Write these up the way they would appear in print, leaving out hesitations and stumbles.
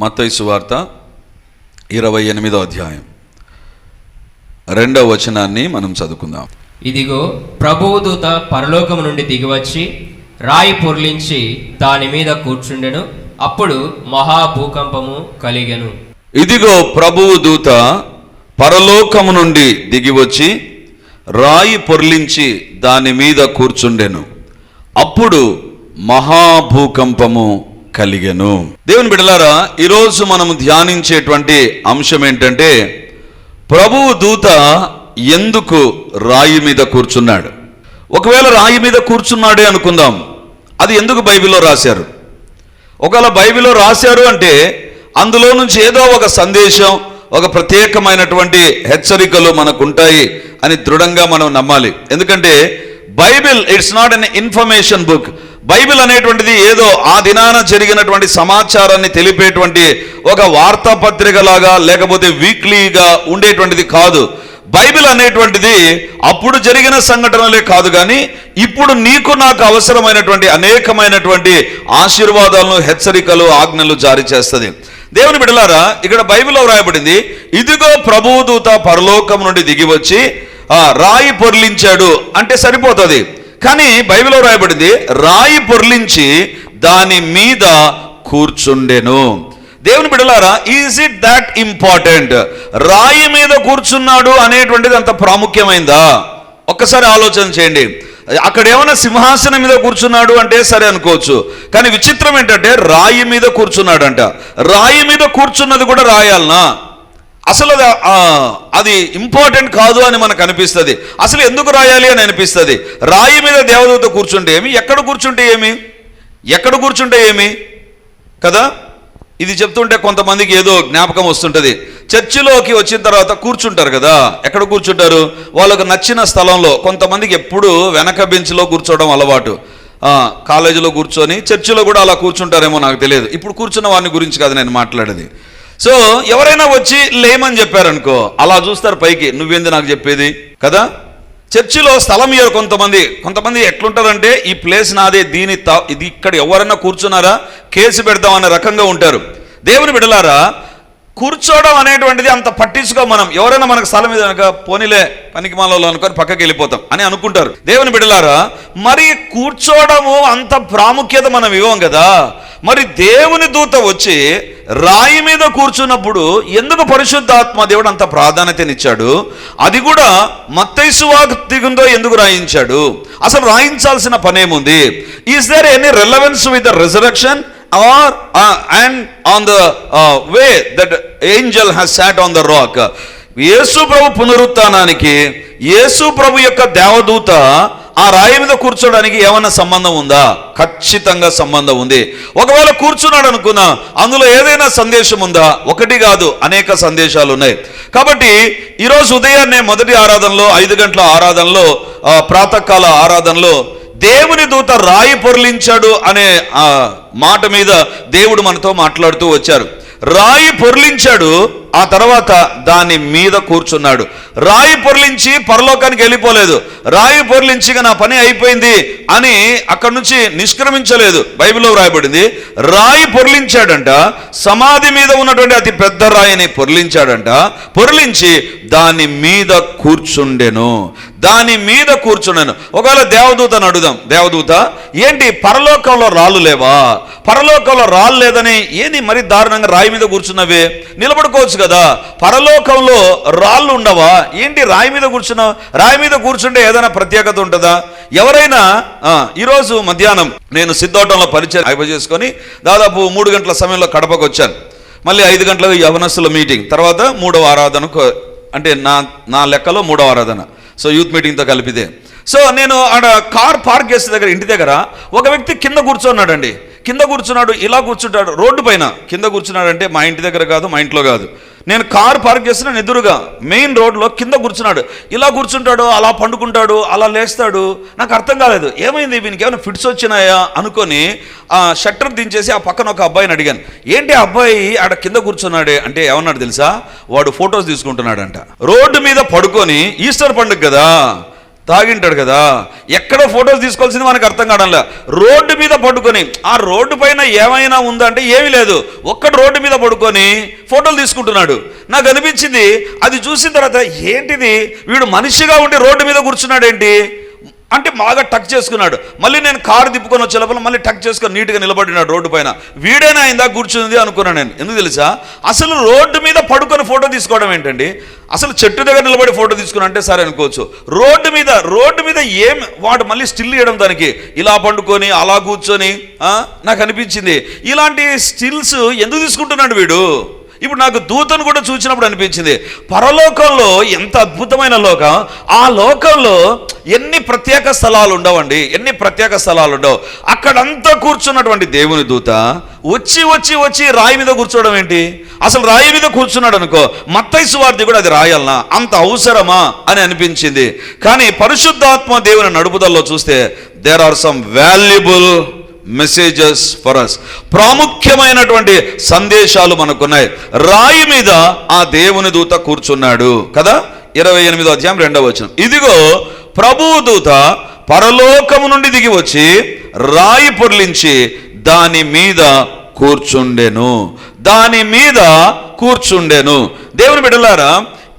మత్తయి సువార్త 28వ అధ్యాయం 2వ వచనాన్ని మనం చదువుకుందాం. ఇదిగో ప్రభువు దూత పరలోకము నుండి దిగివచ్చి రాయి పొర్లించి దాని మీద కూర్చుండెను. అప్పుడు మహాభూకంపము కలిగెను. ఇదిగో ప్రభువు దూత పరలోకము నుండి దిగివచ్చి రాయి పొర్లించి దాని మీద కూర్చుండెను. అప్పుడు మహాభూకంపము కలిగెను. దేవుని బిడ్డలారా, ఈరోజు మనం ధ్యానించేటువంటి అంశం ఏంటంటే, ప్రభువు దూత ఎందుకు రాయి మీద కూర్చున్నాడు? ఒకవేళ రాయి మీద కూర్చున్నాడే అనుకుందాం, అది ఎందుకు బైబిల్లో రాశారు? ఒకవేళ బైబిల్లో రాశారు అంటే అందులో నుంచి ఏదో ఒక సందేశం, ఒక ప్రత్యేకమైనటువంటి హెచ్చరికలు మనకు ఉంటాయి అని దృఢంగా మనం నమ్మాలి. ఎందుకంటే Bible it's not an information book. Bible అనేటువంటిది ఏదో ఆ దినాన జరిగినటువంటి సమాచారాన్ని తెలిపేటువంటి ఒక వార్తాపత్రిక లాగా లేకపోతే వీక్లీగా ఉండేటువంటిది కాదు. బైబిల్ అనేటువంటిది అప్పుడు జరిగిన సంఘటనలే కాదు, కానీ ఇప్పుడు నీకు నాకు అవసరమైనటువంటి అనేకమైనటువంటి ఆశీర్వాదాలను, హెచ్చరికలు, ఆజ్ఞలు జారీ చేస్తుంది. దేవుని బిడ్డలారా, ఇక్కడ బైబిల్లో వ్రాయబడింది, ఇదిగో ప్రభువు దూత పరలోకం నుండి దిగివచ్చి రాయి పొర్లించాడు అంటే సరిపోతుంది. కానీ బైబిల్లో రాయబడింది రాయి పొర్లించి దాని మీద కూర్చుండెను. దేవుని బిడ్డలారా, ఈజ్ ఇట్ దాట్ ఇంపార్టెంట్? రాయి మీద కూర్చున్నాడు అనేటువంటిది అంత ప్రాముఖ్యమైందా? ఒక్కసారి ఆలోచన చేయండి. అక్కడ ఏమైనా సింహాసనం మీద కూర్చున్నాడు అంటే సరే అనుకోవచ్చు, కానీ విచిత్రం ఏంటంటే రాయి మీద కూర్చున్నాడంట. రాయి మీద కూర్చున్నది కూడా రాయాలనా? అసలు అది ఇంపార్టెంట్ కాదు అని మనకు అనిపిస్తుంది. అసలు ఎందుకు రాయాలి అని అనిపిస్తుంది. రాయి మీద దేవదూత కూర్చుంటే ఏమి, ఎక్కడ కూర్చుంటే ఏమి, ఎక్కడ కూర్చుంటే ఏమి కదా? ఇది చెప్తుంటే కొంతమందికి ఏదో జ్ఞాపకం వస్తుంటుంది. చర్చిలోకి వచ్చిన తర్వాత కూర్చుంటారు కదా, ఎక్కడ కూర్చుంటారు? వాళ్ళకు నచ్చిన స్థలంలో. కొంతమందికి ఎప్పుడు వెనక బెంచ్లో కూర్చోవడం అలవాటు. కాలేజీలో కూర్చొని చర్చిలో కూడా అలా కూర్చుంటారేమో, నాకు తెలియదు. ఇప్పుడు కూర్చున్న వారిని గురించి కాదు నేను మాట్లాడేది. సో ఎవరైనా వచ్చి లేమని చెప్పారనుకో, అలా చూస్తారు పైకి, నువ్వేంది నాకు చెప్పేది కదా. చర్చిలో స్థలం ఇయ్యరు కొంతమంది ఎట్లుంటారంటే, ఈ ప్లేస్ నాదే, ఇది ఇక్కడ ఎవరైనా కూర్చున్నారా కేసు పెడతామనే రకంగా ఉంటారు. దేవుని బిడ్డలారా, కూర్చోవడం అనేటువంటిది అంత పట్టించుకో మనం. ఎవరైనా మనకు స్థలం మీద కనుక పోనీలే పనికి మాలలో అనుకొని పక్కకి వెళ్ళిపోతాం అని అనుకుంటారు. దేవుని బిడ్డలారా, మరి కూర్చోవడము అంత ప్రాముఖ్యత మనం ఇవ్వం కదా. మరి దేవుని దూత వచ్చి రాయి మీద కూర్చున్నప్పుడు ఎందుకు పరిశుద్ధాత్మ దేవుడు అంత ప్రాధాన్యతనిచ్చాడు? అది కూడా మత్తయి సువార్తలో ఎందుకు రాయించాడు? అసలు రాయించాల్సిన పనేముంది? Is there any relevance with the resurrection or and on the way that angel has sat on the rock? యేసు ప్రభు పునరుత్థానానికి యేసు ప్రభు యొక్క దేవదూత ఆ రాయి మీద కూర్చోడానికి ఏమన్నా సంబంధం ఉందా? ఖచ్చితంగా సంబంధం ఉంది. ఒకవేళ కూర్చున్నాడు అనుకున్నా, అందులో ఏదైనా సందేశం ఉందా? ఒకటి కాదు, అనేక సందేశాలు ఉన్నాయి. కాబట్టి ఈరోజు ఉదయాన్నే మొదటి ఆరాధనలో 5 గంటల ఆరాధనలో, ప్రాతకాల ఆరాధనలో దేవుని దూత రాయి పొర్లించాడు అనే మాట మీద దేవుడు మనతో మాట్లాడుతూ వచ్చారు. రాయి పొర్లించాడు, ఆ తర్వాత దాని మీద కూర్చున్నాడు. రాయి పొర్లించి పరలోకానికి వెళ్ళిపోలేదు. రాయి పొర్లించిగా నా పని అయిపోయింది అని అక్కడి నుంచి నిష్క్రమించలేదు. బైబిల్లో రాయబడింది రాయి పొర్లించాడంట, సమాధి మీద ఉన్నటువంటి అతి పెద్ద రాయిని పొర్లించాడంట. పొర్లించి దాని మీద కూర్చుండెను. దాని మీద కూర్చున్నాను. ఒకవేళ దేవదూతను అడుగుదాం, దేవదూత ఏంటి పరలోకంలో రాళ్ళు లేవా? పరలోకంలో రాళ్ళు లేదని ఏంది మరి దారుణంగా రాయి మీద కూర్చున్నవే? నిలబడుకోవచ్చు కదా. పరలోకంలో రాళ్ళు ఉండవా? ఏంటి రాయి మీద కూర్చున్నావు? రాయి మీద కూర్చుంటే ఏదైనా ప్రత్యేకత ఉంటుందా? ఎవరైనా ఈరోజు మధ్యాహ్నం నేను సిద్ధోటంలో పరిచయం అయిపోయి దాదాపు 3 గంటల సమయంలో కడపకు వచ్చాను. మళ్ళీ 5 గంటలకు యవనస్తుల మీటింగ్, తర్వాత 3వ ఆరాధనకు, అంటే నా లెక్కలో 3వ ఆరాధన, సో యూత్ మీటింగ్తో కలిపితే. సో నేను ఆడ కార్ పార్క్ చేసే దగ్గర, ఇంటి దగ్గర ఒక వ్యక్తి కింద కూర్చున్నాడండి. కింద కూర్చున్నాడు, ఇలా కూర్చుంటాడు రోడ్డు పైన. కింద కూర్చున్నాడంటే మా ఇంటి దగ్గర కాదు, మా ఇంట్లో కాదు. నేను కారు పార్క్ చేసిన ఎదురుగా మెయిన్ రోడ్లో కింద కూర్చున్నాడు. ఇలా కూర్చుంటాడు, అలా పండుకుంటాడు, అలా లేస్తాడు. నాకు అర్థం కాలేదు, ఏమైంది వీనికి, ఏమైనా ఫిట్స్ వచ్చినాయా అనుకొని షట్టర్ దించేసి ఆ పక్కన ఒక అబ్బాయిని అడిగాను, ఏంటి ఆ అబ్బాయి ఆడ కింద కూర్చున్నాడే అంటే ఏమన్నాడు తెలుసా? వాడు ఫొటోస్ తీసుకుంటున్నాడంట. రోడ్డు మీద పడుకొని, ఈస్టర్ పండుగ కదా, తాగింటాడు కదా, ఎక్కడో ఫొటోస్ తీసుకోవాల్సింది మనకు అర్థం కావడంలే. రోడ్డు మీద పడుకొని, ఆ రోడ్డు పైన ఏమైనా ఉందంటే ఏమీ లేదు, ఒక్కడు రోడ్డు మీద పడుకొని ఫోటోలు తీసుకుంటున్నాడు. నాకు అనిపించింది, అది చూసిన తర్వాత ఏంటిది, వీడు మనిషిగా ఉండి రోడ్డు మీద కూర్చున్నాడు ఏంటి అంటే బాగా టక్ చేసుకున్నాడు. మళ్ళీ నేను కారు తిప్పుకొని వచ్చే లోపల మళ్ళీ టక్ చేసుకొని నీట్గా నిలబడినాడు రోడ్డు పైన. వీడైనా ఇందాక కూర్చుంది అనుకున్నాను నేను. ఎందుకు తెలుసా, అసలు రోడ్డు మీద పడుకొని ఫోటో తీసుకోవడం ఏంటండి, అసలు చెట్టు దగ్గర నిలబడి ఫోటో తీసుకున్నా అంటే సరే అనుకోవచ్చు. రోడ్డు మీద ఏం వాడు మళ్ళీ స్టిల్ ఇవ్వడం, దానికి ఇలా పండుకొని అలా కూర్చొని నాకు అనిపించింది ఇలాంటి స్టిల్స్ ఎందుకు తీసుకుంటున్నాడు వీడు. ఇప్పుడు నాకు దూతను కూడా చూసినప్పుడు అనిపించింది, పరలోకంలో ఎంత అద్భుతమైన లోకం, ఆ లోకంలో ఎన్ని ప్రత్యేక స్థలాలు ఉండవండి, ఎన్ని ప్రత్యేక స్థలాలు ఉండవు. అక్కడంతా కూర్చున్నటువంటి దేవుని దూత వచ్చి రాయి మీద కూర్చోవడం ఏంటి, అసలు రాయి మీద కూర్చున్నాడు అనుకో, మత్తయి సువార్త కూడా అది రాయాలనా, అంత అవసరమా అని అనిపించింది. కానీ పరిశుద్ధాత్మ దేవుని నడుపుదల్లో చూస్తే there are some valuable messages for us, ప్రాముఖ్యమైనటువంటి సందేశాలు మనకున్నాయి. రాయి మీద ఆ దేవుని దూత కూర్చున్నాడు కదా. 28వ అధ్యాయం 2వ వచనం, ఇదిగో ప్రభువు దూత పరలోకము నుండి దిగి వచ్చి రాయి పొర్లించి దాని మీద కూర్చుండెను. దేవుని బిడ్డలారా,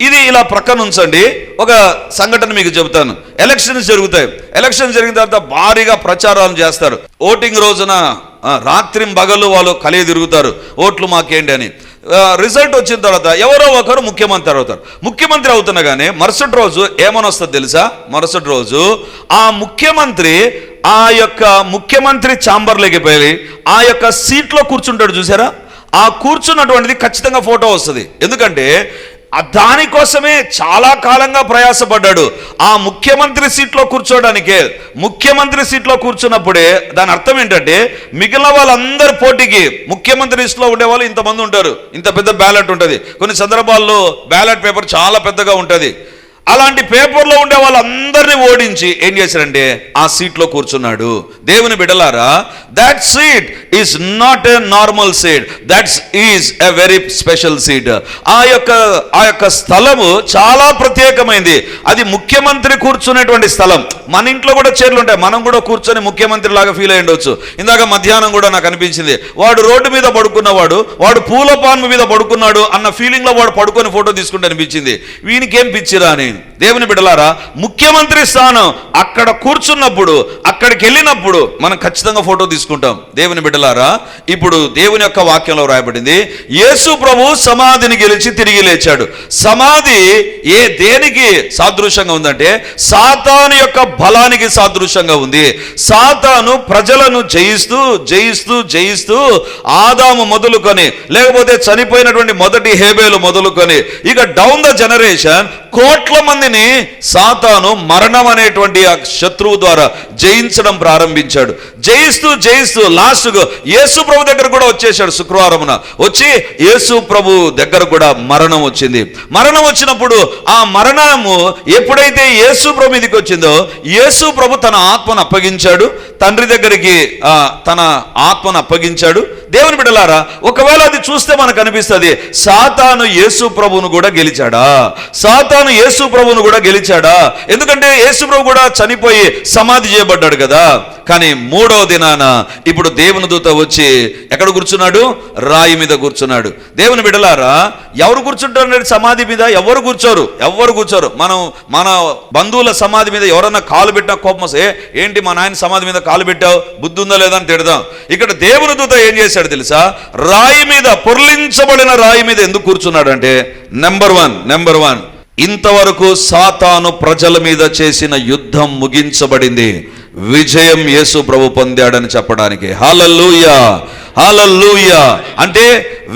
ఇది ఇలా ప్రక్కన ఉంచండి. ఒక సంఘటన మీకు చెబుతాను. ఎలక్షన్స్ జరుగుతాయి. ఎలక్షన్ జరిగిన తర్వాత భారీగా ప్రచారాలు చేస్తారు. ఓటింగ్ రోజున రాత్రింబగళ్ళు వాళ్ళు కలిగి తిరుగుతారు, ఓట్లు మాకేంటి అని. రిజల్ట్ వచ్చిన తర్వాత ఎవరో ఒకరు ముఖ్యమంత్రి అవుతారు. ముఖ్యమంత్రి అవుతున్నగానే మరుసటి రోజు ఏమని వస్తుంది తెలుసా, మరుసటి రోజు ఆ ముఖ్యమంత్రి ఛాంబర్లోకి పోయి ఆ యొక్క సీట్లో కూర్చుంటాడు చూసారా, ఆ కూర్చున్నటువంటిది ఖచ్చితంగా ఫోటో వస్తుంది. ఎందుకంటే దానికోసమే చాలా కాలంగా ప్రయాసపడ్డాడు. ఆ ముఖ్యమంత్రి సీట్లో కూర్చోడానికే, ముఖ్యమంత్రి సీట్లో కూర్చున్నప్పుడే దాని అర్థం ఏంటంటే మిగిలిన వాళ్ళందరి పోటీకి ముఖ్యమంత్రి లిస్టులో ఉండేవాళ్ళు ఇంతమంది ఉంటారు, ఇంత పెద్ద బ్యాలెట్ ఉంటుంది. కొన్ని సందర్భాల్లో బ్యాలెట్ పేపర్ చాలా పెద్దగా ఉంటుంది. అలాంటి పేపర్లో ఉండే వాళ్ళందరినీ ఓడించి ఏం చేశారంటే ఆ సీట్లో కూర్చున్నాడు. దేవుని బిడ్డలారా, that seat is not a normal seat, that is a very special seat. ఆ యొక్క స్థలము చాలా ప్రత్యేకమైంది. అది ముఖ్యమంత్రి కూర్చునేటువంటి స్థలం. మన ఇంట్లో కూడా చైర్లు ఉంటాయి, మనం కూడా కూర్చొని ముఖ్యమంత్రి లాగా ఫీల్ అయ్యి ఉండొచ్చు. ఇందాక మధ్యాహ్నం కూడా నాకు అనిపించింది, వాడు రోడ్డు మీద పడుకున్నవాడు, వాడు పూల పాన్పు మీద పడుకున్నాడు అన్న ఫీలింగ్ లో వాడు పడుకొని ఫోటో తీసుకుంటే అనిపించింది. వీనికేం పిచ్చిరా అని. దేవుని బిడ్డలారా, ముఖ్యమంత్రి స్థానం అక్కడ కూర్చున్నప్పుడు, అక్కడికి వెళ్ళినప్పుడు మనం ఖచ్చితంగా ఫోటో తీసుకుంటాం. దేవుని బిడ్డలారా, ఇప్పుడు దేవుని యొక్క వాక్యంలో రాయబడింది, యేసు ప్రభు సమాధిని గెలిచి తిరిగి లేచాడు. సమాధి దేనికి సాదృశ్యంగా ఉందంటే సాతాను యొక్క బలానికి సాదృశ్యంగా ఉంది. సాతాను ప్రజలను జయిస్తూ ఆదాము మొదలుకొని, లేకపోతే చనిపోయినటువంటి మొదటి హేబేలు మొదలుకొని, ఇక డౌన్ ద జనరేషన్ కోట్ల మందిని సాతాను మరణం అనేటువంటి ఆ శత్రువు ద్వారా జయించడం ప్రారంభించాడు. జయిస్తూ లాస్ట్గా యేసు ప్రభు దగ్గర కూడా వచ్చేసాడు. శుక్రవారమున వచ్చి యేసు ప్రభు దగ్గర కూడా మరణం వచ్చింది. మరణం వచ్చినప్పుడు ఆ మరణము ఎప్పుడైతే యేసు ప్రభు మీదకి వచ్చిందో, యేసు ప్రభు తన ఆత్మను అప్పగించాడు, తండ్రి దగ్గరికి తన ఆత్మను అప్పగించాడు. దేవుని బిడ్డలారా, ఒకవేళ అది చూస్తే మనకు అనిపిస్తుంది, సాతాను యేసు ప్రభువును కూడా గెలిచాడా? సాతాను యేసు ప్రభువును కూడా గెలిచాడా? ఎందుకంటే యేసు ప్రభు కూడా చనిపోయి సమాధి చేయబడ్డాడు కదా. కానీ 3వ దినాన ఇప్పుడు దేవుని దూత వచ్చి ఎక్కడ కూర్చున్నాడు? రాయి మీద కూర్చున్నాడు. దేవుని బిడ్డలారా, ఎవరు కూర్చుంటారు సమాధి మీద? ఎవరు కూర్చోరు. మన బంధువుల సమాధి మీద ఎవరన్నా కాలు పెట్టినా కోపం వస్తే, ఏంటి మా నాయన సమాధి మీద కాలు పెట్టావు, బుద్ధి ఉందా లేదా అని తిడదాం. ఇక్కడ దేవుని దూత ఏం చేశాడు తెలుసా? రాయి మీద, పొర్లించబడిన రాయి మీద ఎందుకు కూర్చున్నాడు అంటే, నెంబర్ వన్ ఇంతవరకు సాతాను ప్రజల మీద చేసిన యుద్ధం ముగించబడింది, విజయం యేసు ప్రభు పొందాడని చెప్పడానికి. హల్లెలూయా, హల్లెలూయా. అంటే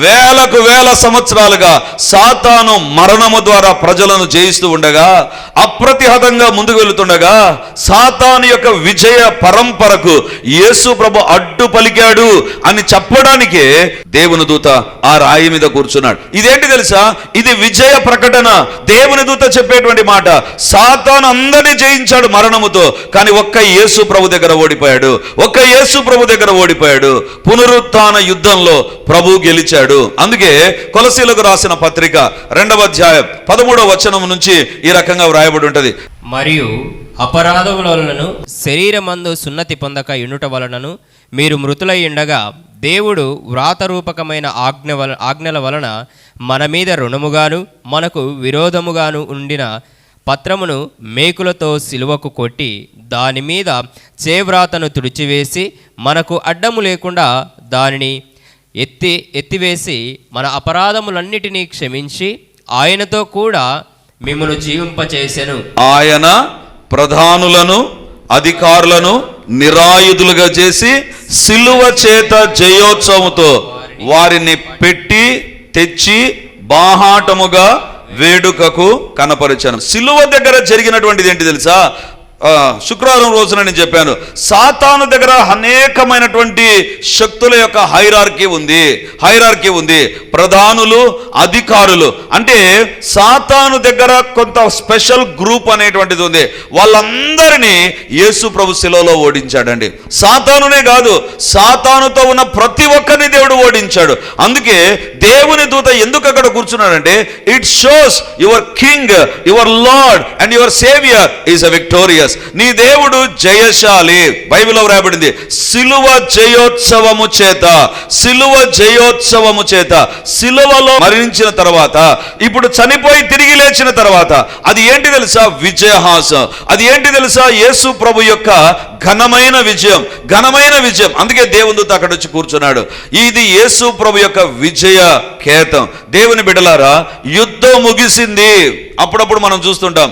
వేల సంవత్సరాలుగా సాతాను మరణము ద్వారా ప్రజలను జయిస్తూ ఉండగా, అప్రతిహతంగా ముందుకు వెళుతుండగా, సాతాను యొక్క విజయ పరంపరకు యేసు ప్రభు అడ్డు పలికాడు అని చెప్పడానికే దేవుని దూత ఆ రాయి మీద కూర్చున్నాడు. ఇదేంటి తెలుసా? ఇది విజయ ప్రకటన. దేవుని దూత చెప్పేటువంటి మాట, సాతాను అందరినీ జయించాడు మరణముతో, కానీ ఒక్క యేసు ప్రభు దగ్గర ఓడిపోయాడు. పునరుత్థాన యుద్ధంలో ప్రభు గెలిచాడు. అందుకే కొలసీలకు రాసిన పత్రిక 2వ అధ్యాయం 13వ వచనం నుంచి ఈ రకంగా వ్రాయబడి ఉంటది. మరియు అపరాధముల వలనను శరీరమందు సున్నతి పొందక యుండుట వలనను మీరు మృతులై ఉండగా దేవుడు వ్రాతరూపకమైన ఆజ్ఞల వలన మన మీద రుణముగాను మనకు విరోధముగాను ఉండిన పత్రమును మేకులతో సిలువకు కొట్టి దాని మీద చేవ్రాతను తుడిచివేసి మనకు అడ్డము లేకుండా దానిని ఎత్తివేసి మన అపరాధములన్నిటినీ క్షమించి ఆయనతో కూడా మిమ్మల్ని జీవింపచేసెను. ఆయన ప్రధానులను అధికారులను నిరాయుధులుగా చేసి సిలువ చేత జయోత్సవముతో వారిని పెట్టి తెచ్చి బాహాటముగా వేడుకకు కనపరిచాను. సిలువ దగ్గర జరిగినటువంటిది ఏంటి తెలుసా? శుక్రవారం రోజున నేను చెప్పాను, సాతాను దగ్గర అనేకమైనటువంటి శక్తుల యొక్క హైరార్కీ ఉంది. ప్రధానులు, అధికారులు, అంటే సాతాను దగ్గర కొంత స్పెషల్ గ్రూప్ అనేటువంటిది ఉంది. వాళ్ళందరినీ యేసు ప్రభు శిలువలో ఓడించాడండి. సాతానునే కాదు, సాతానుతో ఉన్న ప్రతి ఒక్కరిని దేవుడు ఓడించాడు. అందుకే దేవుని దూత ఎందుకు అక్కడ కూర్చున్నాడంటే, it shows your king, your lord and your saviour is a victorious. నీ దేవుడు జయశాలి. బైబిల్లో వ్రాయబడింది, సిలువ జయోత్సవము చేత సిలువలో మరణించిన తర్వాత, ఇప్పుడు చనిపోయి తిరిగి లేచిన తర్వాత, అది ఏంటి తెలుసా? విజయహాసం. అది ఏంటి తెలుసా? యేసు ప్రభు యొక్క ఘనమైన విజయం. అందుకే దేవుని దూత అక్కడ వచ్చి కూర్చున్నాడు. ఇది యేసు ప్రభు యొక్క విజయ కేతం. దేవుని బిడ్డలారా, యుద్ధం ముగిసింది. అప్పుడప్పుడు మనం చూస్తుంటాం,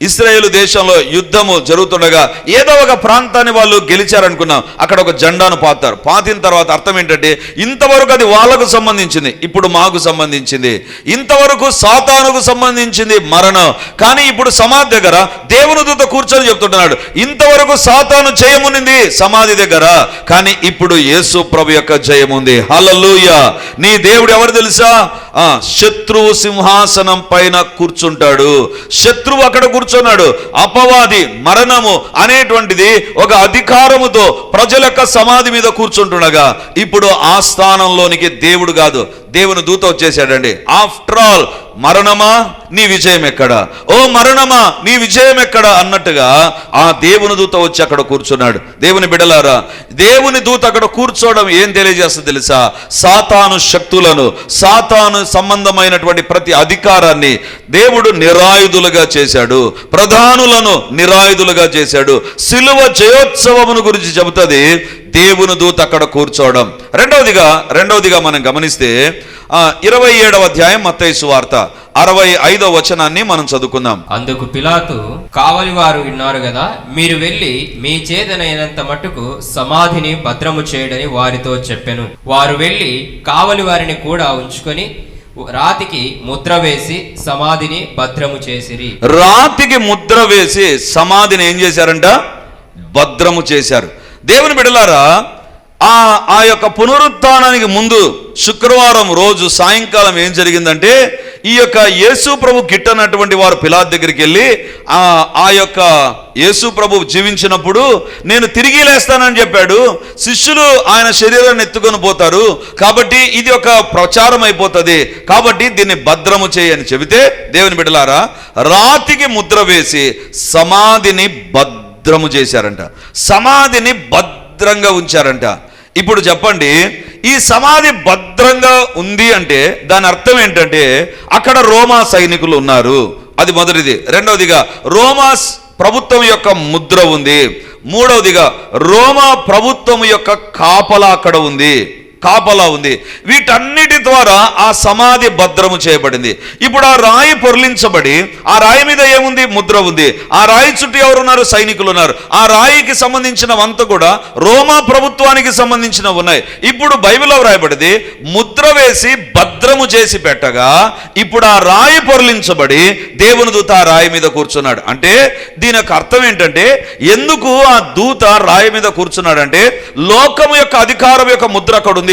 ఇశ్రాయేలు దేశంలో యుద్ధము జరుగుతుండగా ఏదో ఒక ప్రాంతాన్ని వాళ్ళు గెలిచారనుకున్నాం, అక్కడ ఒక జెండాను పాతారు. పాతిన తర్వాత అర్థం ఏంటంటే, ఇంతవరకు అది వాళ్ళకు సంబంధించింది, ఇప్పుడు మాకు సంబంధించింది. ఇంతవరకు సాతానుకు సంబంధించింది మరణం, కానీ ఇప్పుడు సమాధి దగ్గర దేవుని దూత కూర్చొని చెప్తుంటున్నాడు, ఇంతవరకు సాతాను జయమునింది సమాధి దగ్గర, కానీ ఇప్పుడు యేసు ప్రభు యొక్క జయముంది. హల్లెలూయా. నీ దేవుడు ఎవరు తెలుసా? శత్రువు సింహాసనం పైన కూర్చుంటాడు. శత్రువు అక్కడ కూర్చున్నాడు. అపవాది, మరణము అనేటువంటిది ఒక అధికారముతో ప్రజల యొక్క సమాధి మీద కూర్చుంటుండగా, ఇప్పుడు ఆ స్థానంలోనికి దేవుడు కాదు, దేవుని దూత వచ్చేసాడండి. ఆఫ్టర్ ఆల్, మరణమా నీ విజయం ఎక్కడా? ఓ మరణమా నీ విజయం ఎక్కడా అన్నట్టుగా ఆ దేవుని దూత వచ్చి అక్కడ కూర్చున్నాడు. దేవుని బిడ్డలారా, దేవుని దూత అక్కడ కూర్చోవడం ఏం తెలియజేస్తుంది తెలుసా? సాతాను శక్తులను, సాతాను సంబంధమైనటువంటి ప్రతి అధికారాన్ని దేవుడు నిరాయుధులుగా చేశాడు. ప్రధానులను నిరాయుధులుగా చేశాడు. సిలువ జయోత్సవమును గురించి చెబుతుంది దేవుని దూత అక్కడ కూర్చోవడం. రెండవదిగా మనం గమనిస్తే 27వ అధ్యాయం మత్తయి సువార్త 65వ వచనాన్ని మనం చదువుకుందాం. అందుకు పిలాతు, కావలి వారు విన్నారు కదా, మీరు వెళ్ళి మీ చేతనైనంత మట్టుకు సమాధిని భద్రము చేయడని వారితో చెప్పెను. వారు వెళ్ళి కావలి వారిని కూడా ఉంచుకొని రాతికి ముద్ర వేసి సమాధిని భద్రము చేసిరి. రాతికి ముద్ర వేసి సమాధిని ఏం చేశారంట? భద్రము చేశారు. దేవుని బిడ్డలారా, ఆ యొక్క పునరుత్థానానికి ముందు శుక్రవారం రోజు సాయంకాలం ఏం జరిగిందంటే, ఈ యొక్క యేసు ప్రభు గిట్టనటువంటి వారు పిలాతు దగ్గరికి వెళ్ళి, ఆ యొక్క యేసు ప్రభు జీవించినప్పుడు నేను తిరిగి లేస్తానని చెప్పాడు, శిష్యులు ఆయన శరీరాన్ని ఎత్తుకొని పోతారు, కాబట్టి ఇది ఒక ప్రచారం అయిపోతుంది, కాబట్టి దీన్ని భద్రము చేయని చెబితే, దేవుని బిడ్డలారా, రాతికి ముద్ర వేసి సమాధిని భద్రము చేశారంట. సమాధిని భద్రంగా ఉంచారంట. ఇప్పుడు చెప్పండి, ఈ సమాధి భద్రంగా ఉంది అంటే దాని అర్థం ఏంటంటే, అక్కడ రోమా సైనికులు ఉన్నారు. అది మొదటిది. రెండవదిగా రోమా ప్రభుత్వం యొక్క ముద్ర ఉంది. మూడవదిగా రోమా ప్రభుత్వం యొక్క కాపలా అక్కడ ఉంది. వీటన్నిటి ద్వారా ఆ సమాధి భద్రము చేయబడింది. ఇప్పుడు ఆ రాయి పొర్లించబడి, ఆ రాయి మీద ఏముంది? ముద్ర ఉంది. ఆ రాయి చుట్టూ ఎవరున్నారు? సైనికులు ఉన్నారు. ఆ రాయికి సంబంధించినవంతా కూడా రోమా ప్రభుత్వానికి సంబంధించినవి ఉన్నాయి. ఇప్పుడు బైబిల్లో వ్రాయబడింది, ముద్ర వేసి భద్రము చేసి పెట్టగా ఇప్పుడు ఆ రాయి పొర్లించబడి దేవుని దూత ఆ రాయి మీద కూర్చున్నాడు. అంటే దీని యొక్క అర్థం ఏంటంటే, ఎందుకు ఆ దూత రాయి మీద కూర్చున్నాడంటే, లోకము యొక్క అధికారం యొక్క ముద్ర అక్కడ ఉంది,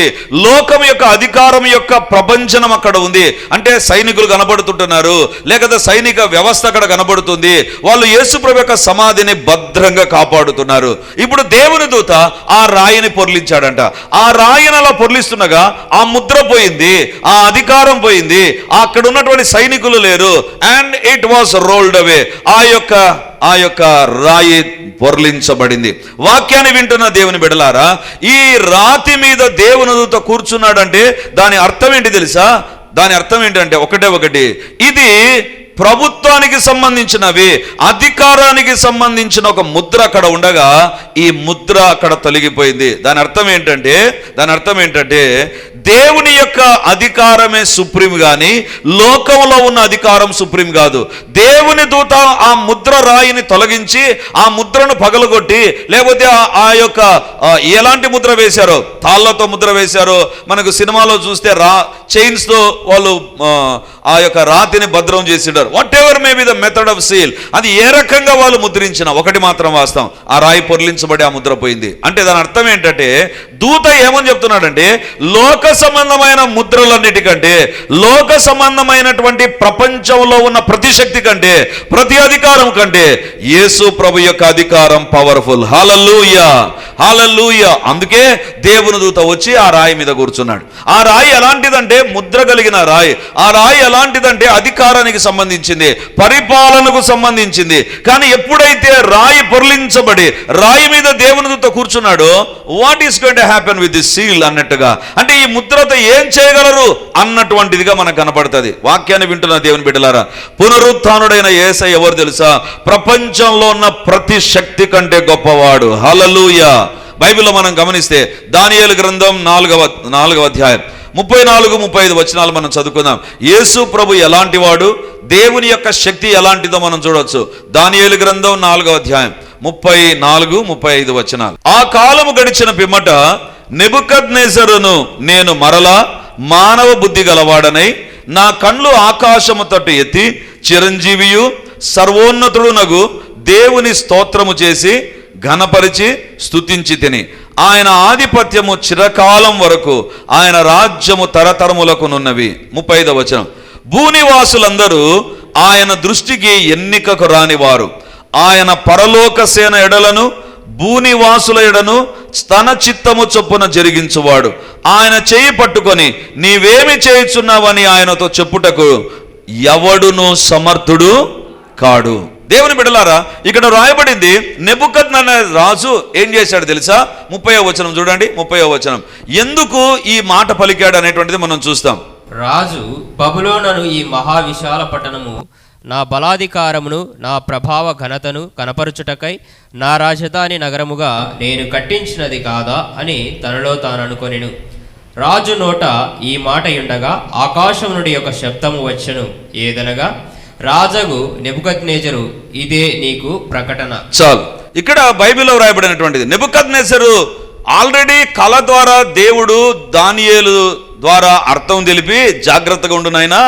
లోకం యొక్క అధికారం యొక్క ప్రపంచనం అక్కడ ఉంది. అంటే సైనికులు కనబడుతుంటున్నారు, లేకపోతే సైనిక వ్యవస్థ అక్కడ కనబడుతుంది. వాళ్ళు యేసుప్రభు యొక్క సమాధిని భద్రంగా కాపాడుతున్నారు. ఇప్పుడు దేవుని దూత ఆ రాయిని పొర్లించాడంట. ఆ రాయిని అలా పొర్లిస్తుండగా ఆ ముద్ర పోయింది, ఆ అధికారం పోయింది, అక్కడ ఉన్నటువంటి సైనికులు లేరు. అండ్ ఇట్ వాస్ రోల్డ్ అవే. ఆ యొక్క ఆ యొక్క రాయి పొర్లించబడింది. వాక్యాన్ని వింటున్న దేవుని బిడ్డలారా, ఈ రాతి మీద దేవుని దూత కూర్చున్నాడంటే దాని అర్థం ఏంటి తెలుసా? దాని అర్థం ఏంటంటే ఒకటి, ఇది ప్రభుత్వానికి సంబంధించినవి, అధికారానికి సంబంధించిన ఒక ముద్ర అక్కడ ఉండగా ఈ ముద్ర అక్కడ తొలగిపోయింది. దాని అర్థం ఏంటంటే దేవుని యొక్క అధికారమే సుప్రీం గాని లోకంలో ఉన్న అధికారం సుప్రీం కాదు. దేవుని దూత ఆ ముద్ర రాయిని తొలగించి ఆ ముద్రను పగలగొట్టి, లేకపోతే ఆ యొక్క ఎలాంటి ముద్ర వేశారో, తాళ్లతో ముద్ర వేశారో, మనకు సినిమాలో చూస్తే చైన్స్ తో వాళ్ళు ఆ యొక్క రాతిని భద్రం చేసిడారు. Whatever may be the method of seal, అది ఏ రకంగా వాళ్ళు ముద్రించిన ఒకటి మాత్రం వాస్తవం, ఆ రాయి పొర్లించబడి ఆ ముద్ర పోయింది. అంటే దాని అర్థం ఏంటంటే దూత ఏమని చెప్తున్నాడంటే లోక సంబంధమైన ముద్రలన్నిటికంటే, లోక సంబంధమైనటువంటి ప్రపంచంలో ఉన్న ప్రతి శక్తి కంటే, ప్రతి అధికారం కంటే యేసు ప్రభు యొక్క అధికారం పవర్ఫుల్. హల్లెలూయా, హల్లెలూయా. అందుకే దేవుని దూత వచ్చి ఆ రాయి మీద కూర్చున్నాడు. ఆ రాయి ఎలాంటిదంటే ముద్ర కలిగిన రాయి. ఆ రాయి ఎలాంటిదంటే అధికారానికి సంబంధించింది, పరిపాలనకు సంబంధించింది. కానీ ఎప్పుడైతే రాయి పొర్లించబడి రాయి మీద దేవుని దూత కూర్చున్నాడో, what is going to happen with this seal అన్నట్టుగా, అంటే ఈ ముద్రతో ఏం చేయగలరు అన్నటువంటిదిగా మనకు కనపడుతుంది. వాక్యాన్ని వింటున్న దేవుని బిడ్డలారా, పునరుత్థానుడైన యేసయ్య ఎవరు తెలుసా? ప్రపంచంలో ఉన్న ప్రతి శక్తి కంటే గొప్పవాడు. హల్లెలూయా. బైబిల్లో మనం గమనిస్తే దానియేలు గ్రంథం 4వ అధ్యాయం 34-35 వచనాలు మనం చదువుకుందాం. యేసు ప్రభు ఎలాంటి వాడు, దేవుని యొక్క శక్తి ఎలాంటిదో మనం చూడొచ్చు. దానియేలు గ్రంథం 4వ అధ్యాయం 34-35 వచనాలు. ఆ కాలము గడిచిన పిమ్మట నెబుకద్నెజరును నేను మరలా మానవ బుద్ధి గలవాడనై నా కళ్ళు ఆకాశము తట్టు ఎత్తి చిరంజీవియు సర్వోన్నతుడునగు దేవుని స్తోత్రము చేసి ఘనపరిచి స్తుతించి తిని, ఆయన ఆధిపత్యము చిరకాలం వరకు, ఆయన రాజ్యము తరతరములకునున్నవి. 35వ వచనం. భూనివాసులందరూ ఆయన దృష్టికి ఎన్నికకు రానివారు, ఆయన పరలోక సేన ఎడలను భూనివాసుల ఎడను తన చిత్తము చొప్పున జరిగించువాడు. ఆయన చేయి పట్టుకొని నీవేమి చేయుచున్నావని ఆయనతో చెప్పుటకు ఎవడును సమర్థుడు కాడు. దేవుని బిడ్డలారా, ఇక్కడ రాయబడింది నెబుకద్నెజరు రాజు ఏం చేశాడు తెలుసా? 30వ వచనం చూడండి. 30వ వచనం. ఎందుకు ఈ మాట పలికాడు అనేటువంటిది మనం చూస్తాం. రాజు బబులోనును ఈ మహావిశాల పట్టణము నా బలాధికారమును నా ప్రభావ ఘనతను కనపరుచుటకై నా రాజధాని నగరముగా నేను కట్టించినది కాదా అని తనలో తాను అనుకొనెను. రాజు నోట ఈ మాట ఉండగా ఆకాశం నుండి ఒక శబ్దము వచ్చెను. ఏదనగా, రాజగు నెబుకద్నెజరు ఇదే నీకు ప్రకటన. చాలు. ఇక్కడ బైబిల్లో రాయబడినటువంటిది నెబుకద్నెజరు ఆల్రెడీ కళ ద్వారా దేవుడు దానియేలు ద్వారా అర్థం తెలిపి జాగ్రత్తగా ఉండు నాయనా,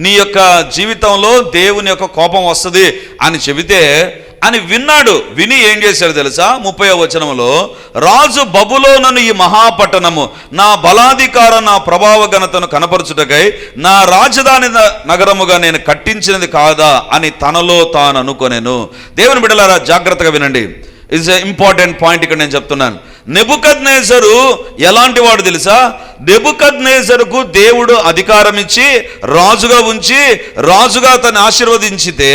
నీ యొక్క జీవితంలో దేవుని యొక్క కోపం వస్తుంది అని చెబితే అని విన్నాడు. విని ఏం చేశాడు తెలుసా? 30వ వచనంలో, రాజు బబులోనును ఈ మహాపట్టణము నా బలాధికార నా ప్రభావ ఘనతను కనపరచుటకై నా రాజధాని నగరముగా నేను కట్టించినది కాదా అని తనలో తాను అనుకొనెను. దేవుని బిడ్డలారా, జాగ్రత్తగా వినండి. ఇట్స్ ఎ ఇంపార్టెంట్ పాయింట్ ఇక్కడ నేను చెప్తున్నాను. నెబుకద్నెజరు ఎలాంటి వాడు తెలుసా? నెబుకద్నెజరుకు దేవుడు అధికారం ఇచ్చి రాజుగా ఉంచి రాజుగా అతన్ని ఆశీర్వదించితే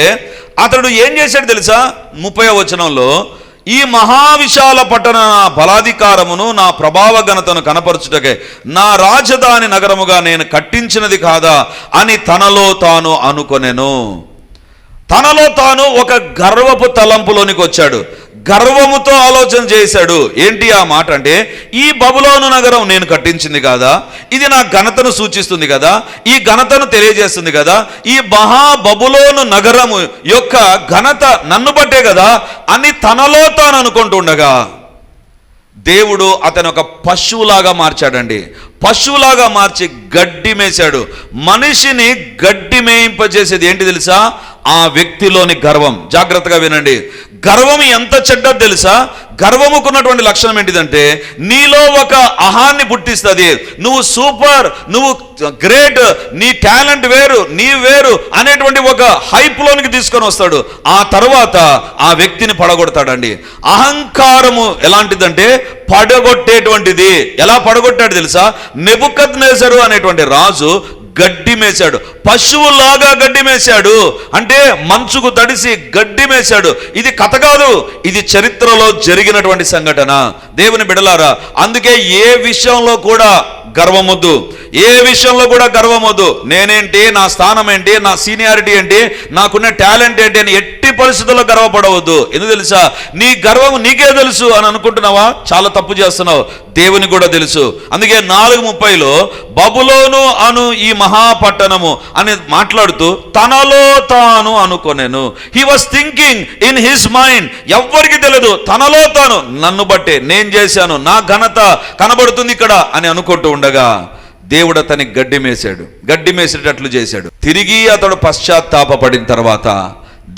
అతడు ఏం చేశాడు తెలుసా? 30వ వచనంలో, ఈ మహావిశాల పట్టణ నా బలాధికారమును నా ప్రభావ ఘనతను కనపరచుటకే నా రాజధాని నగరముగా నేను కట్టించినది కాదా అని తనలో తాను అనుకొనెను. తనలో తాను ఒక గర్వపు తలంపులోనికి వచ్చాడు. గర్వముతో ఆలోచన చేశాడు. ఏంటి ఆ మాట అంటే, ఈ బబులోను నగరం నేను కట్టించింది కదా, ఇది నా ఘనతను సూచిస్తుంది కదా, ఈ ఘనతను తెలియజేస్తుంది కదా, ఈ బబులోను నగరము యొక్క ఘనత నన్ను బట్టే కదా అని తనలో తాను అనుకుంటుండగా దేవుడు అతను ఒక పశువులాగా మార్చాడండి. పశువులాగా మార్చి గడ్డి మేశాడు. మనిషిని గడ్డి మేయింపజేసేది ఏంటి తెలుసా? ఆ వ్యక్తిలోని గర్వం. జాగ్రత్తగా వినండి. గర్వం ఎంత చెడ్డది తెలుసా? గర్వముకున్నటువంటి లక్షణం ఏంటిదంటే నీలో ఒక అహాన్ని పుట్టిస్తుంది. నువ్వు సూపర్, నువ్వు గ్రేట్, నీ టాలెంట్ వేరు, నీ వేరు అనేటువంటి ఒక హైప్లోనికి తీసుకొని వస్తాడు. ఆ తర్వాత ఆ వ్యక్తిని పడగొడతాడండి. అహంకారము ఎలాంటిదంటే పడగొట్టేటువంటిది. ఎలా పడగొట్టాడు తెలుసా? నెబుకద్నెజరు అనేటువంటి రాజు గడ్డి మేశాడు, పశువులాగా గడ్డి మేశాడు. అంటే మంచుకు తడిసి గడ్డి మేశాడు. ఇది కథ కాదు, ఇది చరిత్రలో జరిగినటువంటి సంఘటన. దేవుని బిడలారా, అందుకే ఏ విషయంలో కూడా గర్వమొద్దు, ఏ విషయంలో కూడా గర్వమొద్దు. నేనేంటి, నా స్థానం ఏంటి, నా సీనియారిటీ ఏంటి, నాకున్న టాలెంట్ ఏంటి అని ఎట్టి పరిస్థితుల్లో గర్వపడవద్దు. ఎందుకు తెలుసా? నీ గర్వం నీకే తెలుసు అని అనుకుంటున్నావా? చాలా తప్పు చేస్తున్నావు. దేవుని కూడా తెలుసు. అందుకే 4:30లో బబులోను అను ఈ మహాపట్టణము అని మాట్లాడుతూ తనలో తాను అనుకొనెను. He was thinking in his mind. ఎవ్వరికి తెలియదు, తనలో తాను, నన్ను బట్టే నేను చేశాను, నా ఘనత కనబడుతుంది ఇక్కడ అని అనుకుంటూ ఉండగా దేవుడు అతనికి గడ్డి మేసాడు, గడ్డి మేసేటట్లు చేశాడు. తిరిగి అతడు పశ్చాత్తాపపడిన తర్వాత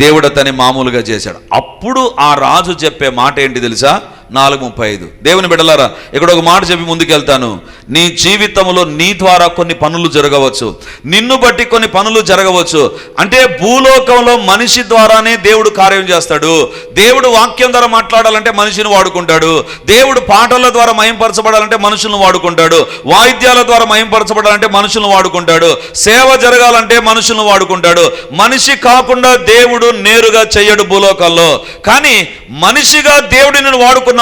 దేవుడు అతన్ని మామూలుగా చేశాడు. అప్పుడు ఆ రాజు చెప్పే మాట ఏంటి తెలుసా? 4:35. దేవుని బిడ్డలారా, ఇక్కడ ఒక మాట చెప్పి ముందుకెళ్తాను. నీ జీవితంలో నీ ద్వారా కొన్ని పనులు జరగవచ్చు, నిన్ను బట్టి కొన్ని పనులు జరగవచ్చు. అంటే భూలోకంలో మనిషి ద్వారానే దేవుడు కార్యం చేస్తాడు. దేవుడు వాక్యం ద్వారా మాట్లాడాలంటే మనిషిని వాడుకుంటాడు. దేవుడు పాటల ద్వారా మహింపరచబడాలంటే మనుషులను వాడుకుంటాడు. వాయిద్యాల ద్వారా మహింపరచబడాలంటే మనుషులను వాడుకుంటాడు. సేవ జరగాలంటే మనుషులను వాడుకుంటాడు. మనిషి కాకుండా దేవుడు నేరుగా చెయ్యడు భూలోకంలో. కానీ మనిషిగా దేవుడిని వాడుకున్నప్పుడు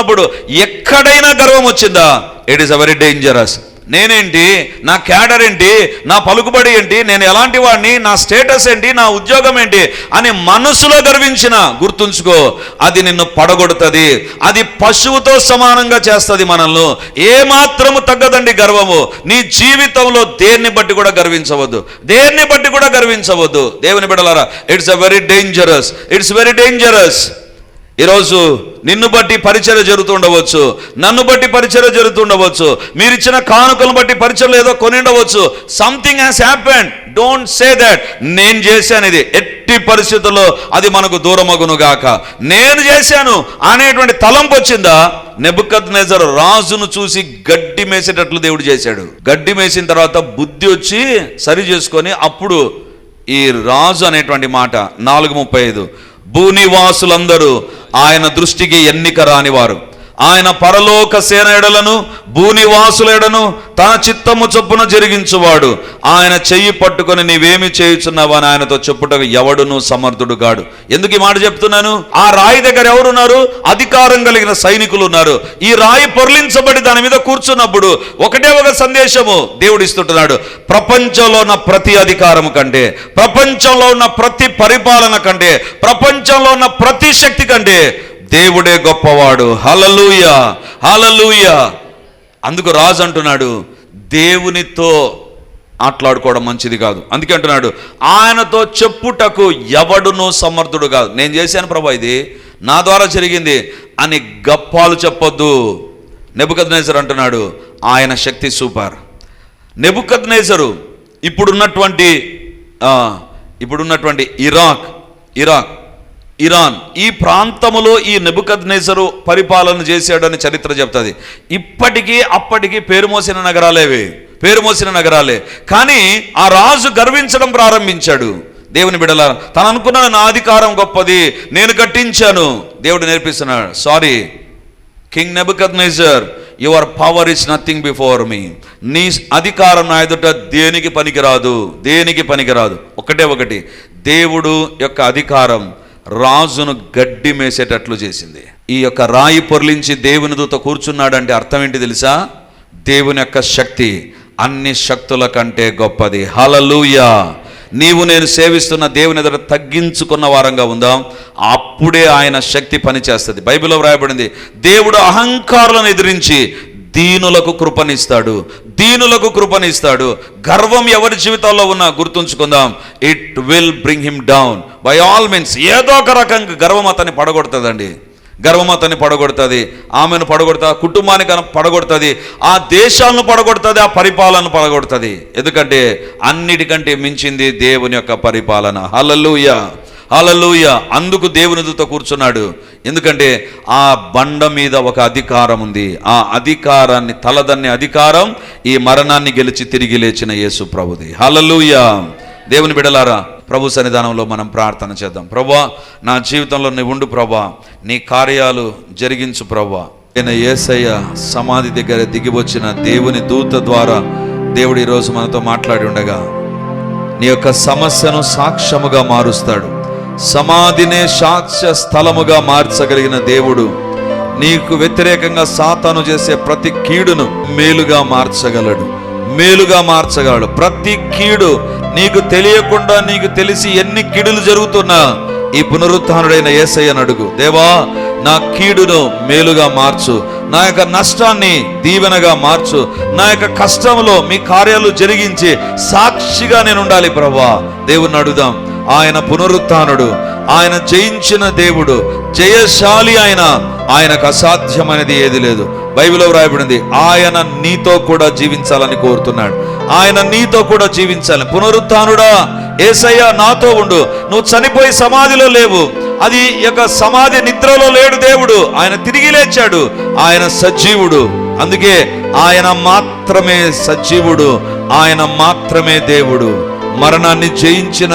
ఎక్కడైనా గర్వం వచ్చిందా? It is a very dangerous. నేనేంటి, నా క్యాడర్ ఏంటి, నా పలుకుబడి ఏంటి, నేను ఎలాంటి వాడిని, నా స్టేటస్ ఏంటి, నా ఉద్యోగం ఏంటి అని మనసులో గర్వించిన, గుర్తుంచుకో, అది నిన్ను పడగొడుతుంది. అది పశువుతో సమానంగా చేస్తుంది మనల్ని. ఏమాత్రము తగ్గదండి గర్వము. నీ జీవితంలో దేన్ని బట్టి కూడా గర్వించవద్దు, దేన్ని బట్టి కూడా గర్వించవద్దు. దేవుని బిడ్డలారా, it's a very dangerous, it's very dangerous. ఈరోజు నిన్ను బట్టి పరిచర్య జరుగుతుండవచ్చు, నన్ను బట్టి పరిచర్య జరుగుతుండవచ్చు, మీరిచ్చిన కానుకలను బట్టి పరిచర్యలు ఏదో కొనిండవచ్చు. Something has happened. Don't say that నేను చేశాను. ఇది ఎట్టి పరిస్థితుల్లో అది మనకు దూరమగును గాక. నేను చేశాను అనేటువంటి తలంపు వచ్చిందా? నెబుకద్నెజరు రాజును చూసి గడ్డి మేసేటట్లు దేవుడు చేశాడు. గడ్డి మేసిన తర్వాత బుద్ధి వచ్చి సరి చేసుకొని అప్పుడు ఈ రాజు అనేటువంటి మాట 4:35, భూనివాసులందరూ ఆయన దృష్టికి ఎన్నిక రానివారు, ఆయన పరలోక సేన ఎడలను భూనివాసుల ఎడను తన చిత్తము చొప్పున జరిగించువాడు. ఆయన చెయ్యి పట్టుకొని నీవేమి చేయుచున్నావు అని ఆయనతో చెప్పుటకు ఎవడును సమర్థుడు గాడు. ఎందుకు ఈ మాట చెప్తున్నాను? ఆ రాయి దగ్గర ఎవరున్నారు? అధికారం కలిగిన సైనికులు ఉన్నారు. ఈ రాయి పొర్లించబడి దాని మీద కూర్చున్నప్పుడు ఒకటే ఒక సందేశము దేవుడు ఇస్తుంటున్నాడు. ప్రపంచంలో ఉన్న ప్రతి అధికారం కంటే, ప్రపంచంలో ఉన్న ప్రతి పరిపాలన కంటే, ప్రపంచంలో ఉన్న ప్రతి శక్తి కంటే దేవుడే గొప్పవాడు. హల్లెలూయా, హల్లెలూయా. అందుకు రాజు అంటున్నాడు, దేవునితో ఆటలాడుకోవడం మంచిది కాదు. అందుకే అంటున్నాడు, ఆయనతో చెప్పుటకు ఎవడునూ సమర్థుడు కాదు. నేను చేశాను ప్రభా, ఇది నా ద్వారా జరిగింది అని గప్పాలు చెప్పొద్దు. నెబుకద్నెజరు అంటున్నాడు, ఆయన శక్తి సూపర్. నెబుకద్నెజరు ఇప్పుడున్నటువంటి ఇరాన్ ఈ ప్రాంతములో ఈ నెబుకద్నెజరు పరిపాలన చేశాడని చరిత్ర చెప్తుంది. ఇప్పటికీ అప్పటికీ పేరు మోసిన నగరాలేవి, పేరు మోసిన నగరాలే. కానీ ఆ రాజు గర్వించడం ప్రారంభించాడు. దేవుని బిడ్డల, తను అనుకున్నాడు నా అధికారం గొప్పది, నేను కట్టించాను. దేవుడు నేర్పిస్తున్నాడు, sorry king Nebuchadnezzar, your power is nothing before me. నీ అధికారం నా ఎదుట దేనికి పనికిరాదు, దేనికి పనికిరాదు. ఒకటి దేవుడు యొక్క అధికారం రాజును గడ్డి మేసేటట్లు చేసింది. ఈ యొక్క రాయి పొర్లించి దేవుని దూత కూర్చున్నాడంటే అర్థం ఏంటి తెలుసా? దేవుని యొక్క శక్తి అన్ని శక్తుల కంటే గొప్పది. హల్లెలూయా. నీవు నేను సేవిస్తున్న దేవుని ఎదుట తగ్గించుకున్న వారంగా ఉందాం, అప్పుడే ఆయన శక్తి పనిచేస్తుంది. బైబిల్లో వ్రాయబడింది, దేవుడు అహంకారులను ఎదిరించి దీనులకు కృపనిస్తాడు, దీనులకు కృపనిస్తాడు. గర్వం ఎవరి జీవితాల్లో ఉన్నా గుర్తుంచుకుందాం, it will bring him down by all means. ఏదో ఒక రకంగా గర్వం అతన్ని పడగొడుతుందండి. గర్వం అతన్ని పడగొడుతుంది, ఆమెను పడగొడుతుంది, కుటుంబానికి పడగొడుతుంది, ఆ దేశాలను పడగొడుతుంది, ఆ పరిపాలన పడగొడుతుంది. ఎందుకంటే అన్నిటికంటే మించింది దేవుని యొక్క పరిపాలన. హల్లెలూయా, హల్లెలూయా. అందుకు దేవుని దూత కూర్చున్నాడు. ఎందుకంటే ఆ బండ మీద ఒక అధికారం ఉంది. ఆ అధికారాన్ని తలదన్నే అధికారం ఈ మరణాన్ని గెలిచి తిరిగి లేచిన యేసు ప్రభుది. హల్లెలూయా. దేవుని బిడ్డలారా, ప్రభు సన్నిధానంలో మనం ప్రార్థన చేద్దాం. ప్రభువా, నా జీవితంలో నీ ఉండు ప్రభా, నీ కార్యాలు జరిగించు ప్రభా. నేను యేసయ్య సమాధి దగ్గర దిగి వచ్చిన దేవుని దూత ద్వారా దేవుడు ఈరోజు మనతో మాట్లాడి ఉండగా నీ యొక్క సమస్యను సాక్ష్యముగా మారుస్తాడు. సమాధినే సాక్ష్య స్థలముగా మార్చగలిగిన దేవుడు నీకు వ్యతిరేకంగా సాతాను చేసే ప్రతి కీడును మేలుగా మార్చగలడు. ప్రతి కీడు నీకు తెలియకుండా, నీకు తెలిసి ఎన్ని కీడులు జరుగుతున్నా ఈ పునరుత్థానుడైన యేసయ్యను అడుగు. దేవా, నా కీడును మేలుగా మార్చు, నా యొక్క నష్టాన్ని దీవెనగా మార్చు, నా యొక్క కష్టంలో మీ కార్యాలు జరిగించి సాక్షిగా నేను ఉండాలి ప్రభువా. దేవుణ్ణి అడుగుదాం. ఆయన పునరుత్థానుడు, ఆయన జయించిన దేవుడు, జయశాలి ఆయనకు అసాధ్యమైనది ఏది లేదు. బైబిల్లో వ్రాయబడింది, ఆయన నీతో కూడా జీవించాలని కోరుతున్నాడు. ఆయన నీతో కూడా జీవించాలి. పునరుత్థానుడా, యేసయ్య నాతో ఉండు. నువ్వు చనిపోయి సమాధిలో లేవు, అది యొక్క సమాధి నిద్రలో లేడు దేవుడు. ఆయన తిరిగి లేచాడు, ఆయన సజీవుడు. అందుకే ఆయన మాత్రమే సజీవుడు, ఆయన మాత్రమే దేవుడు. మరణాన్ని జయించిన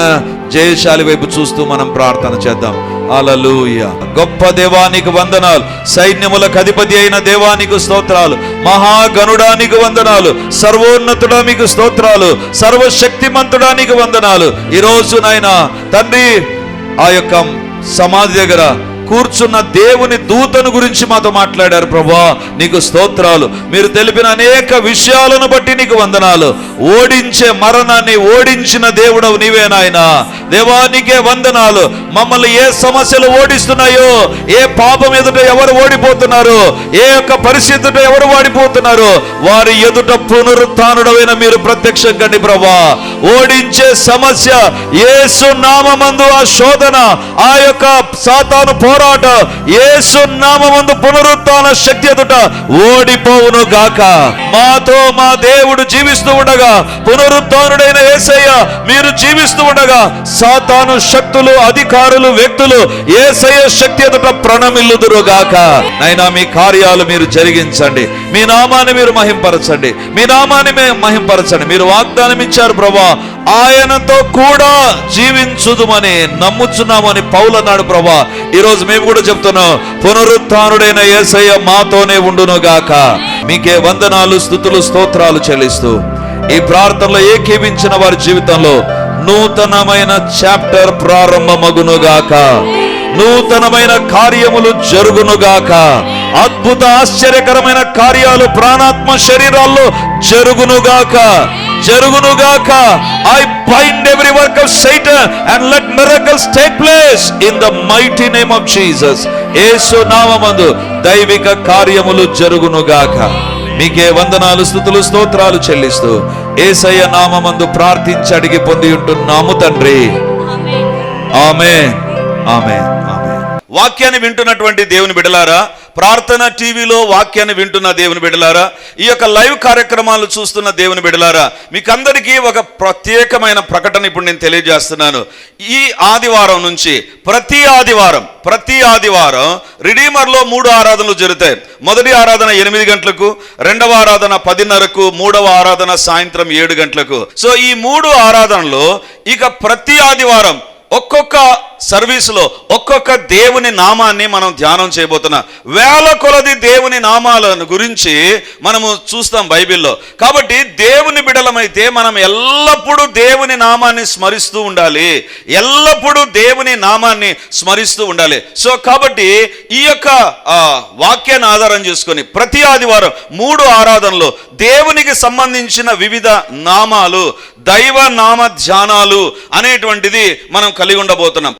జయశాలి వైపు చూస్తూ మనం ప్రార్థన చేద్దాం. హల్లెలూయా. గొప్ప దేవానికి వందనాలు, సైన్యములకు అధిపతి అయిన దేవానికి స్తోత్రాలు, మహాగణుడానికి వందనాలు, సర్వోన్నతుడా మీకు స్తోత్రాలు, సర్వశక్తిమంతుడానికి వందనాలు. ఈరోజు నాయనా తండ్రి, ఆ యొక్క సమాధి దగ్గర కూర్చున్న దేవుని దూతను గురించి మాతో మాట్లాడారు ప్రభువా, నీకు స్తోత్రాలు. మీరు తెలిపిన అనేక విషయాలను బట్టి నీకు వందనాలు. ఓడించే మరణాన్ని ఓడించిన దేవుడవు నీవే నాయనా. దేవానికే వందనాలు. మమ్మల్ని ఏ సమస్యలు ఓడిస్తున్నాయో, ఏ పాపం ఎదుట ఎవరు ఓడిపోతున్నారు, ఏ యొక్క పరిస్థితి ఎవరు ఓడిపోతున్నారు, వారి ఎదుట పునరుత్థానుడైన మీరు ప్రత్యక్షం కండి ప్రభువా. ఓడించే సమస్య యేసు నామమందు, ఆ శోధన, ఆ యొక్క సాతాను పోరాట యేసు నామమందు పునరుత్థాన శక్తి ఎదుట ఓడిపోవును గాక. మాతో మా దేవుడు జీవిస్తూ ఉండగా, పునరుత్థానుడైన యేసయ్య మీరు జీవిస్తూ ఉండగా, సాతాను శక్తులు, అధికారులు, వ్యక్తులు యేసయ్య శక్తి ఎదుట ప్రణమిల్లుదురు గాక. అయినా మీ కార్యాలు మీరు జరిగించండి, మీ నామాన్ని మీరు మహింపరచండి, మీ నామాన్ని మహింపరచండి. మీరు వాగ్దానం ఇచ్చారు ప్రభువా, ఆయనతో కూడా జీవించుదుమని నమ్ముచున్నామని పౌలు అన్నాడు ప్రభువా. ఈరోజు మేము కూడా చెప్తున్నాం, పునరుత్థానుడైన యేసయ్య మాతోనే ఉండును గాక. మీకే వందనాలు, స్తుతులు, స్తోత్రాలు చెల్లిస్తూ ఈ ప్రార్థనలో ఏకీవించిన వారి జీవితంలో నూతనమైన చాప్టర్ ప్రారంభమగునుగాక, నూతనమైన కార్యములు జరుగునుగాక, అద్భుత ఆశ్చర్యకరమైన కార్యాలు ప్రాణాత్మ శరీరాల్లో జరుగునుగాక. I bind every work of Satan and let miracles take place in the mighty name of Jesus. యేసు నామమందు దైవిక కార్యములు జరుగునుగాక. మీకే వందనాలు, స్తుతులు, స్తోత్రాలు చెల్లిస్తూ యేసయ్య నామమందు ప్రార్థించి అడిగి పొంది ఉంటున్నాము తండ్రి. ఆమేన్, ఆమేన్, ఆమేన్. వాక్యాన్ని వింటున్నటువంటి దేవుని బిడ్డలారా, ప్రార్థన టీవీలో వాక్యాన్ని వింటున్న దేవుని బిడ్డలారా, ఈ యొక్క లైవ్ కార్యక్రమాలు చూస్తున్న దేవుని బిడ్డలారా, మీకందరికీ ఒక ప్రత్యేకమైన ప్రకటన ఇప్పుడు నేను తెలియజేస్తున్నాను. ఈ ఆదివారం నుంచి ప్రతి ఆదివారం రిడీమర్లో 3 ఆరాధనలు జరుగుతాయి. మొదటి ఆరాధన 8 గంటలకు, రెండవ ఆరాధన 10:30కు, మూడవ ఆరాధన సాయంత్రం 7 గంటలకు. సో ఈ 3 ఆరాధనలో ఇక ప్రతి ఆదివారం ఒక్కొక్క సర్వీసులో ఒక్కొక్క దేవుని నామాన్ని మనం ధ్యానం చేయబోతున్నాం. వేల కొలది దేవుని నామాలను గురించి మనము చూస్తాం బైబిల్లో. కాబట్టి దేవుని బిడలమైతే మనం ఎల్లప్పుడూ దేవుని నామాన్ని స్మరిస్తూ ఉండాలి, ఎల్లప్పుడూ దేవుని నామాన్ని స్మరిస్తూ ఉండాలి. సో కాబట్టి ఈ యొక్క వాక్యాన్ని ఆధారం చేసుకొని ప్రతి ఆదివారం 3 ఆరాధనలో దేవునికి సంబంధించిన వివిధ నామాలు, దైవ నామ ధ్యానాలు అనేటువంటిది మనం కలిగి ఉండబోతున్నాం.